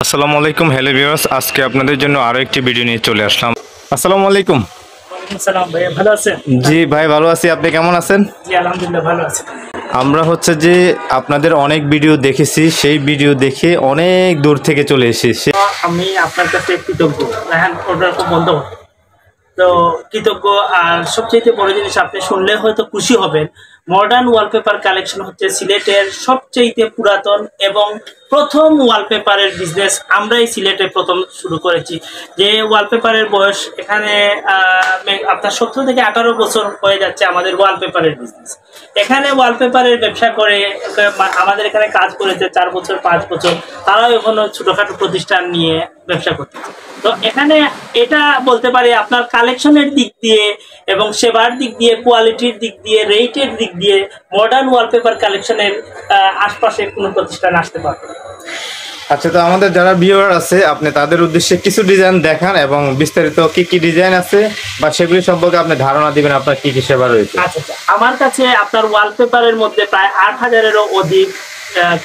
আসসালামু আলাইকুম hello viewers, আজকে আপনাদের জন্য আরো একটি ভিডিও নিয়ে চলে আসলাম। আসসালামু আলাইকুম। সালাম ভাই, ভালো আছেন? জি ভাই ভালো আছি, আপনি কেমন আছেন? জি আলহামদুলিল্লাহ ভালো আছি। আমরা হচ্ছে যে আপনাদের অনেক ভিডিও দেখেছি, সেই ভিডিও দেখে অনেক দূর থেকে চলে এসেছি। আমি আপনার কাছে কৃতজ্ঞ। দেখেন অর্ডার খুব বন্ধ হয় তো কৃতজ্ঞ। আর সবচেয়ে বড় জিনিস আপনি শুনলে হয়তো খুশি হবেন, মডার্ন ওয়ালপেপার কালেকশন হচ্ছে সিলেটের সবচেয়ে পুরাতন এবং প্রথম ওয়ালপেপারের বিজনেস আমরাই সিলেটে প্রথম শুরু করেছি। যে ওয়ালপেপারের বয়স এখানে আপনার 17 থেকে 18 বছর হয়ে যাচ্ছে আমাদের ওয়ালপেপারের বিজনেস। এখানে ওয়ালপেপারের ব্যবসা করে আমাদের এখানে কাজ করেছে 4 বছর 5 বছর, তারাও এখনো ছোটোখাটো প্রতিষ্ঠান নিয়ে ব্যবসা করতেছে। তো এখানে এটা বলতে পারি আপনার কালেকশনের দিক দিয়ে এবং সেবার দিক দিয়ে, কোয়ালিটির দিক দিয়ে, রেটের দিক দিয়ে মডার্ন ওয়ালপেপার কালেকশনের আশপাশে কোনো প্রতিষ্ঠান আসতে পারবে। আচ্ছা, তো আমাদের যারা ভিউয়ার আছে আপনি তাদের উদ্দেশ্যে কিছু ডিজাইন দেখান এবং বিস্তারিত কি কি ডিজাইন আছে বা সেগুলি সম্পর্কে আপনি ধারণা দিবেন, আপনার কি কি সেবা রয়েছে। আচ্ছা, আমার কাছে আপনার ওয়ালপেপারের মধ্যে প্রায় 8000-এরও অধিক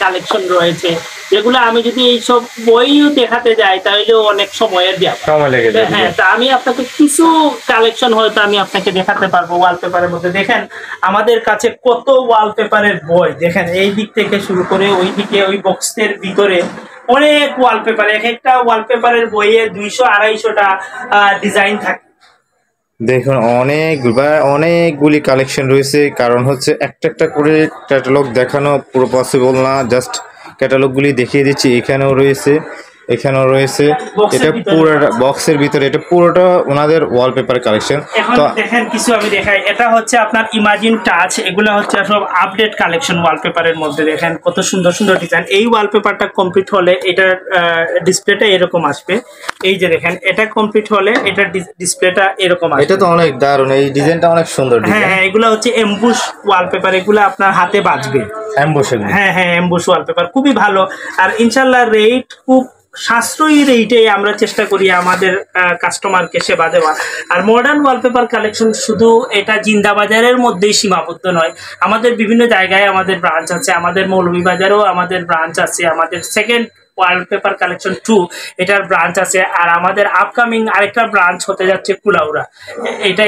কালেকশন রয়েছে, যেগুলো আমি যদি এইসব বইও দেখাতে যাই তাহলে অনেক সময়ের সময় লেগে যাবে। হ্যাঁ, তা আমি আপনাকে কিছু কালেকশন হয়তো আমি আপনাকে দেখাতে পারবো ওয়ালপেপারের মধ্যে। দেখেন আমাদের কাছে কত ওয়ালপেপারের বই, দেখেন এই দিক থেকে শুরু করে ওই দিকে, ওই বক্সের ভিতরে অনেক ওয়ালপেপার। এক একটা ওয়ালপেপারের বইয়ে 200-250টা ডিজাইন থাকে। দেখুন অনেকগুলি কালেকশন রয়েছে, কারণ হচ্ছে একটা একটা করে ক্যাটালগ দেখানো পুরো পসিবল না। জাস্ট ক্যাটালগুলি দেখিয়ে দিচ্ছি। এখানেও রয়েছে, এখানেও রয়েছে। এটা পুরো বক্সের ভিতরে, এটা পুরোটা ওনাদের ওয়ালপেপার কালেকশন। তো দেখেন কিছু আমি দেখাই, এটা হচ্ছে আপনার ইমাজিন টাচ, এগুলো হচ্ছে সব আপডেট কালেকশন ওয়ালপেপারের মধ্যে। দেখেন কত সুন্দর সুন্দর ডিজাইন। এই ওয়ালপেপারটা কমপ্লিট হলে এটার ডিসপ্লেটা এরকম আসবে। এই যে দেখেন এটা কমপ্লিট হলে এটার ডিসপ্লেটা এরকম আসবে। এটা তো অনেক দারুণ, এই ডিজাইনটা অনেক সুন্দর ডিজাইন। হ্যাঁ, এগুলো হচ্ছে এমবুশ ওয়ালপেপার, এগুলো আপনার হাতে বাজবে। হ্যাঁ, এমবুশ ওয়ালপেপার খুবই ভালো। আর ইনশাআল্লাহ রেট খুব সাশ্রয়ী রেটে আমরা চেষ্টা করি আমাদের কাস্টমারকে সেবা দেওয়া। আর মডার্ন ওয়ালপেপার কালেকশন শুধু এটা জিন্দাবাজারের মধ্যেই সীমাবদ্ধ নয়, আমাদের বিভিন্ন জায়গায় আমাদের ব্রাঞ্চ আছে। আমাদের মৌলভীবাজারেও আমাদের ব্রাঞ্চ আছে, আমাদের সেকেন্ড ওয়ালপেপার কালেকশন 2 এটার ব্রাঞ্চ আছে। আর আমাদের আপকামিং আরেকটা ব্রাঞ্চ হতে যাচ্ছে কুলাউড়া। এটা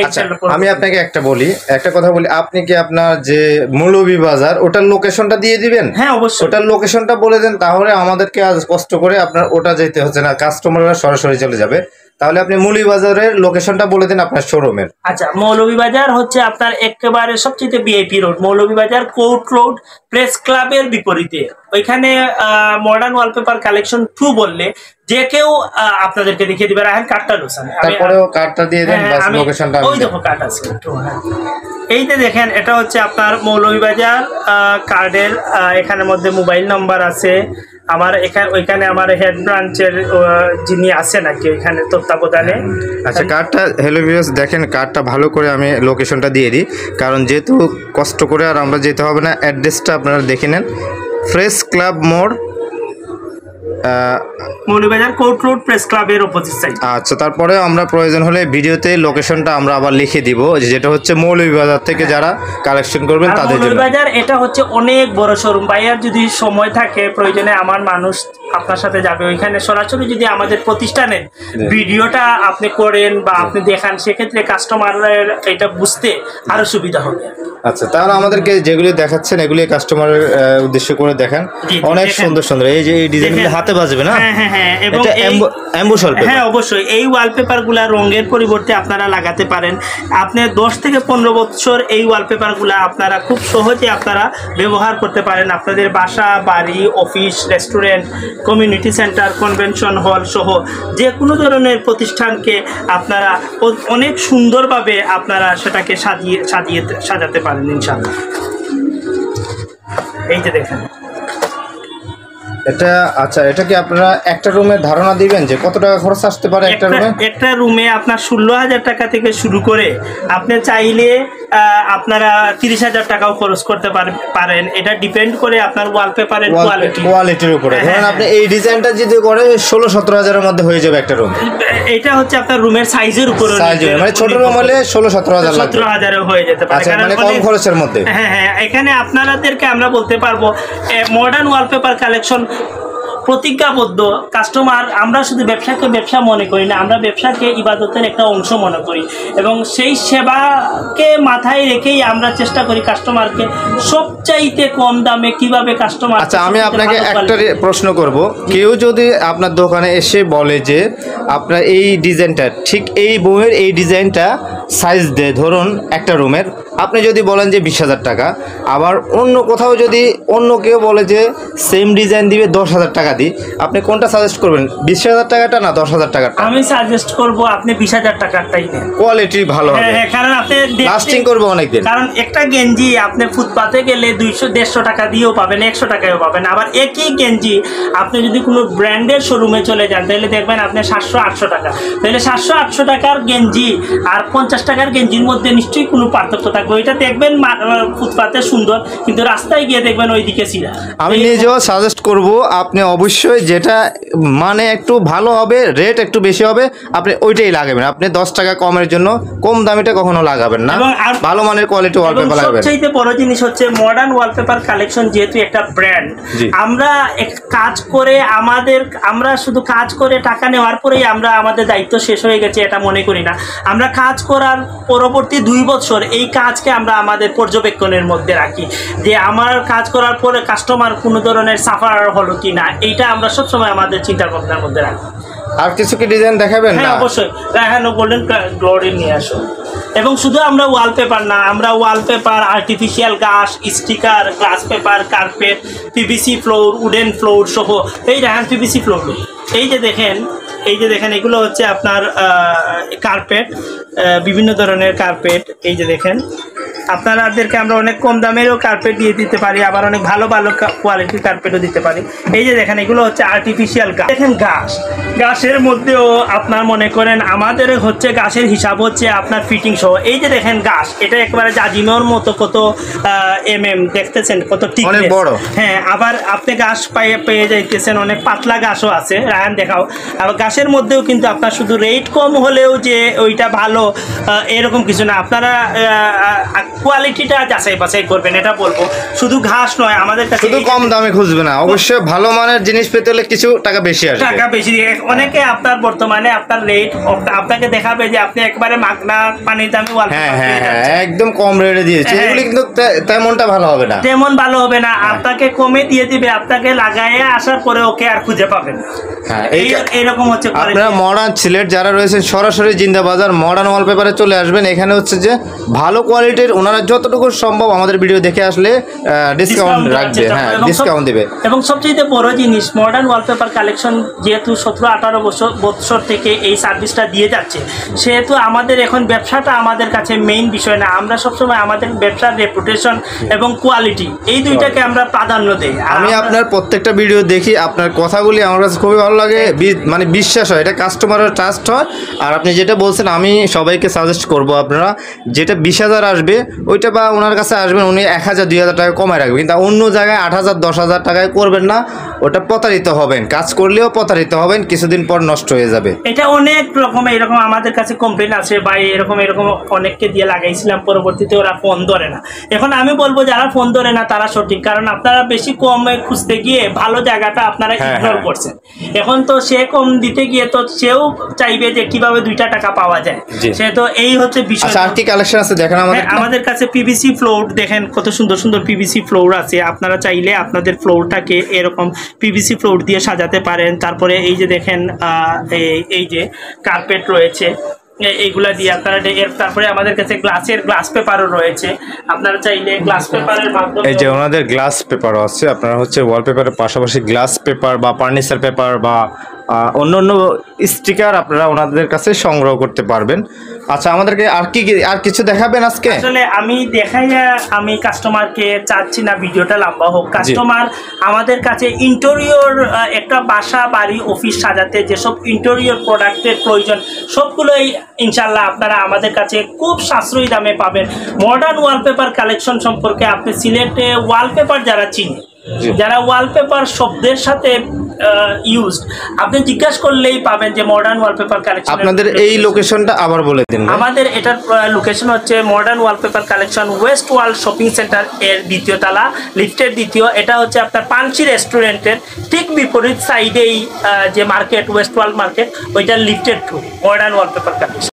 আমি আপনাকে একটা কথা বলি, আপনি কি আপনার যে মৌলভীবাজার ওটার লোকেশনটা দিয়ে দিবেন? হ্যাঁ অবশ্যই, ওটার লোকেশনটা বলে দেন, তাহলে আমাদেরকে আজ কষ্ট করে আপনার ওটা যেতে হচ্ছে না, কাস্টমাররা সরাসরি চলে যাবে। তাহলে আপনি মৌলভীবাজারের লোকেশনটা বলে দিন আপনার শোরুমের। আচ্ছা, মৌলভীবাজার হচ্ছে আপনার একেবারে সবচেয়ে VIP road, Moulvibazar court road, press ক্লাবের বিপরীতে। ওইখানে মডার্ন ওয়ালপেপার কালেকশন 2 বললে যে কেউ আপনাদেরকে দেখিয়ে দিবে। রাহেন কার্ডটা লোসান, তারপরেও কার্ডটা দিয়ে দেন, বাস লোকেশনটা ওই দেখো কার্ড আছে। এই যে দেখেন এটা হচ্ছে আপনার মৌলভীবাজার কার্ডের, এখানের মধ্যে মোবাইল নাম্বার আছে আমার। ওইখানে আমার হেড ব্রাঞ্চের যিনি আছে নাকি ওইখানে তত্ত্বাবধানে। আচ্ছা, কার্ডটা হ্যালো ভিউয়ার্স দেখেন, কার্ডটা ভালো করে আমি লোকেশনটা দিয়ে দিই, কারণ যেহেতু কষ্ট করে আর আমরা যেতে হবে না। অ্যাড্রেসটা আপনারা দেখে নেন, প্রেস ক্লাব মোড়, মৌলভীবাজার কোর্ট রোড, প্রেস ক্লাবের অপোজিট সাইড। আচ্ছা, তারপরে আমরা প্রয়োজন হলে ভিডিওতে লোকেশনটা আমরা আবার লিখে দিব, যেটা হচ্ছে মৌলভীবাজার থেকে যারা কালেকশন করবেন তাদের জন্য। মৌলভীবাজার এটা হচ্ছে অনেক বড় শোরুম। ভাইয়ার যদি সময় থাকে প্রয়োজনে আমার মানুষ আপনার সাথে যাবে ওইখানে সরাসরি। যদি আমাদের প্রতিষ্ঠানের ভিডিওটা আপনি করেন বা আপনি দেখান, সেক্ষেত্রে কাস্টমারের এটা বুঝতে আরো সুবিধা হবে। আচ্ছা, তাহলে আমাদেরকে যেগুলি দেখাচ্ছেন এগুলি কাস্টমারের উদ্দেশ্য করে দেখান। অনেক সুন্দর সুন্দর এই যে এই ডিজাইনগুলো হাতে বাজবে না? হ্যাঁ, এবং এমবুশ ওয়ালপেপার। হ্যাঁ অবশ্যই, এই ওয়ালপেপারগুলা রঙের পরিবর্তে আপনারা লাগাতে পারেন। আপনি 10 থেকে 15 বছর এই ওয়ালপেপারগুলা আপনারা খুব সহজে আপনারা ব্যবহার করতে পারেন। আপনাদের বাসা, বাড়ি, office, restaurant, community centre, convention hall সহ যে কোনো ধরনের প্রতিষ্ঠানকে আপনারা অনেক সুন্দরভাবে আপনারা সেটাকে সাজাতে পারেন ইনশাআল্লাহ। এই যে দেখেন এটা। আচ্ছা, এটা কি আপনারা একটা রুমের ধারণা দিবেন যে কত টাকা খরচ আসতে পারে একটা রুমে? একটা রুমে আপনার 16,000 টাকা থেকে শুরু করে আপনি চাইলে আপনারা 30,000 টাকাও খরচ করতে পারেন। এটা ডিপেন্ড করে আপনার ওয়ালপেপারের কোয়ালিটির উপরে। ধরেন আপনি এই ডিজাইনটা যদি করে 16-17 এর মধ্যে হয়ে যাবে একটা রুম। এটা হচ্ছে আপনার রুমের সাইজের উপর, মানে ছোট রুম হলে 16-17 লাগবে, 17,000 হয়ে যেতে পারে। আচ্ছা, মানে কম খরচের মধ্যে। হ্যাঁ, এখানে আপনাদেরকে আমরা বলতে পারবো মডার্ন ওয়ালপেপার কালেকশন প্রতিজ্ঞাবদ্ধ কাস্টমার। আমরা শুধু ব্যবসাকে ব্যবসা মনে করি না, আমরা ব্যবসাকে ইবাদতের একটা অংশ মনে করি এবং সেই সেবাকে মাথায় রেখেই আমরা চেষ্টা করি কাস্টমারকে সবচাইতে কম দামে কিভাবে কাস্টমার। আচ্ছা, আমি আপনাকে একটা প্রশ্ন করব, কেউ যদি আপনার দোকানে এসে বলে যে আপনার এই ডিজাইনটা ঠিক এই বইয়ের এই ডিজাইনটা সাইজ দেয়, ধরুন একটা রুমের, আপনি যদি বলেন যে 20,000 টাকা, আবার অন্য কোথাও যদি অন্য কেউ বলে যে সেম ডিজাইন দিবে 10,000 টাকা দিই, আপনি কোনটা সাজেস্ট করবেন, 20,000 টাকাটা না 10,000 টাকাটা? আমি সাজেস্ট করব আপনি 20,000 টাকারটাই নেন, কোয়ালিটি ভালো হবে। হ্যাঁ, কারণ আপনি লাস্টিং করবে অনেকদিন। কারণ একটা গেঞ্জি আপনি ফুটপাতে গেলে 200-150 টাকা দিয়েও পাবেন, 100 টাকায়ও পাবেন। আবার একই গেঞ্জি আপনি যদি কোনো ব্র্যান্ডের শোরুমে চলে যান তাহলে দেখবেন আপনি 700-800 টাকা। তাহলে 700-800 টাকার গেঞ্জি আর 50 টাকার গেঞ্জির মধ্যে নিশ্চয়ই কোনো পার্থক্য থাকবে। ওইটা দেখবেন ফুটপাতে সুন্দর, কিন্তু রাস্তায় গিয়ে দেখবেন ওইদিকে ছিঁড়া। আমি নিজেও সাজেস্ট করব আপনি অবশ্যই যেটা মানে একটু ভালো হবে, রেট একটু বেশি হবে, আপনি ওইটাই লাগাবেন। আপনি 10 টাকা কমের জন্য কম দামিটা কখনো লাগাবেন না, ভালো মানের কোয়ালিটি ওয়ালপেপার লাগাবেন। সবচেয়ে বড় জিনিস হচ্ছে মডার্ন ওয়ালপেপার কালেকশন যেহেতু একটা ব্র্যান্ড, আমরা কাজ করে আমরা শুধু কাজ করে টাকা নেওয়ার পরেই আমরা আমাদের দায়িত্ব শেষ হয়ে গেছে এটা মনে করি না। আমরা কাজ করার পরবর্তী 2 বছর এই কাজকে আমরা আমাদের পর্যবেক্ষণের মধ্যে রাখি যে আমার কাজ করার পরে কাস্টমার কোনো ধরনের সাফার হলো কি না, এইটা আমরা সবসময় আমাদের চিন্তা ভাবনার মধ্যে রাখি। আর কিছু কি ডিজাইন দেখাবেন? হ্যাঁ, অবশ্যই। রায়হান গোল্ডেন গ্লোরি নিয়ে আসো। এবং শুধু আমরা ওয়ালপেপার না, আমরা ওয়ালপেপার, আর্টিফিশিয়াল গাছ, sticker, glass paper, carpet, PVC floor, wooden floor সহ এই রায়হান পিভিসি ফ্লোর। এই যে দেখেন এগুলো হচ্ছে আপনার কার্পেট, বিভিন্ন ধরনের কার্পেট। এই যে দেখেন, আপনাদেরকে আমরা অনেক কম দামেরও কার্পেট দিয়ে দিতে পারি, আবার অনেক ভালো ভালো কোয়ালিটির কার্পেটও দিতে পারি। এই যে দেখেন, এগুলো হচ্ছে আর্টিফিশিয়াল গাছ। দেখেন গাছের মধ্যেও আপনার মনে করেন আমাদের হচ্ছে গাছের হিসাব হচ্ছে আপনার ফিটিং সহ। এই যে দেখেন গাছ, এটা একেবারে জাজিমের মতো, কত দেখতেছেন, কত ঠিক বড়। হ্যাঁ, আবার আপনি গাছ পেয়ে যাইতেছেন, অনেক পাতলা গাছও আছে। রায়হান দেখাও। আবার গাছের মধ্যেও কিন্তু আপনার শুধু রেট কম হলেও যে ওইটা ভালো এরকম কিছু না, আপনারা কোয়ালিটিটা যাচাই বাছাই করবেন, এটা বলবো। শুধু ঘাস নয়, আমাদের কাছে শুধু কম দামে খুঁজবে না, অবশ্যই ভালো মানের জিনিস পেতে হলে কিছু টাকা বেশি আসবে। টাকা বেশি দিয়ে অনেকে আপনার বর্তমানে আপনার রেট আপনাকে দেখাবে যে আপনি একবারে মাগনা পানির দামে একদম কম রেটে দিয়েছে, এগুলি কিন্তু তেমনটা ভালো হবে না, তেমন ভালো হবে না। আপনাকে কমে দিয়ে দিবে, আপনাকে লাগাইয়ে আসার পরে ওকে আর খুঁজে পাবেন। হ্যাঁ, এরকম হচ্ছে। আপনারা মডার্ন সিলেট যারা রয়েছেন সরাসরি জিন্দা বাজার মডার্ন ওয়ালপেপারে চলে আসবেন। এখানে হচ্ছে যে ভালো কোয়ালিটির ওনারা যতটুকু সম্ভব আমাদের ভিডিও দেখে আসলে ডিসকাউন্ট রাখবে, হ্যাঁ ডিসকাউন্ট দিবে। এবং সবচেয়ে বড় জিনিস, মডার্ন ওয়ালপেপার কালেকশন যেহেতু 17-18 বছর থেকে এই সার্ভিসটা দিয়ে যাচ্ছে, সেহেতু আমাদের এখন ব্যবসাটা আমাদের কাছে মেইন বিষয় না। আমরা সবসময় আমাদের ব্যবসার রেপুটেশন এবং কোয়ালিটি এই দুইটাকে আমরা প্রাধান্য দিই। আমি আপনার প্রত্যেকটা ভিডিও দেখি, আপনার কথাগুলি আমার কাছে খুবই ভালো লাগে, মানে বিশ্বাস হয়, এটা কাস্টমারের ট্রাস্ট হয়। আর আপনি যেটা বলছেন আমি সবাইকে সাজেস্ট করব, আপনারা যেটা 20,000 আসবে ওইটা বা ওনার কাছে আসবেন উনি 1,000-2,000 টাকা কমায় রাখবে, কিন্তু অন্য জায়গায় 8,000-10,000 টাকায় করবেন না, ওটা প্রতারিত হবেন, কাজ করলেও প্রতারিত হবেন, কিছুদিন পর নষ্ট হয়ে যাবে। এটা অনেক রকম এরকম আমাদের কাছে কমপ্লেন আছে ভাই, এরকম অনেককে দিয়ে লাগাইছিলাম, পরবর্তীতে ওরা ফোন ধরে না। এখন আমি বলবো যারা ফোন ধরে না তারা সঠিক, কারণ আপনারা বেশি কমে খুঁজতে গিয়ে ভালো জায়গাটা আপনারা ইগনোর করছেন। এখন তো সে কম দিতে গিয়ে তো সেও চাইবে যে কিভাবে 2টা টাকা পাওয়া যায়, সে তো এই হচ্ছে বিষয়। আর কি কালেকশন আছে দেখেন আমাদের কাছে পিভিসি ফ্লোর দেখেন, কত সুন্দর সুন্দর পিভিসি ফ্লোর আছে। আপনারা চাইলে আপনাদের ফ্লোরটাকে এরকম পিভিসি ফ্লোর দিয়ে সাজাতে পারেন। তারপরে এই যে দেখেন এই যে কার্পেট রয়েছে, এইগুলা দিয়ে আপনারা, তারপরে আমাদের কাছে গ্লাস পেপারও রয়েছে, আপনারা চাইলে গ্লাস পেপারের মাধ্যমে, এই যে ওনাদের গ্লাস পেপারও আছে, আপনারা হচ্ছে ওয়ালপেপারের পাশাপাশি গ্লাস পেপার বা ফার্নিচার পেপার বা অন্য অন্য স্টিকার আপনারা ওনাদের কাছে সংগ্রহ করতে পারবেন। আচ্ছা, আমাদেরকে আর কিছু দেখাবেন আজকে? আসলে আমি দেখাই না, আমি কাস্টমারকে চাচ্ছি না ভিডিওটা লম্বা হোক। কাস্টমার আমাদের কাছে ইন্টেরিয়র, একটা বাসা বাড়ি অফিস সাজাতে যেসব ইন্টেরিয়র প্রোডাক্টের প্রয়োজন সবগুলোই ইনশাল্লাহ আপনারা আমাদের কাছে খুব সাশ্রয়ী দামে পাবেন। মডার্ন ওয়ালপেপার কালেকশন সম্পর্কে আপনি সিলেটে ওয়ালপেপার যারা চিনে জি। যারা ওয়ালপেপার শব্দের সাথে ইউজ, আপনি জিজ্ঞাসা করলেই পাবেন যে মডার্ন ওয়ালপেপার কালেকশন। আপনাদের এই লোকেশনটা আবার বলে দিন ভাই। আমাদের এটার লোকেশন হচ্ছে modern wallpaper collection, West world shopping centre এর দ্বিতীয় তলা, লিফটের দ্বিতীয়। এটা হচ্ছে আপনার পাঞ্চি রেস্টুরেন্টের ঠিক বিপরীত সাইডেই যে মার্কেট, ওয়েস্ট ওয়ার্ল্ড মার্কেট, ওইটার লিফটের টু মডার্ন ওয়ালপেপার কালেকশন।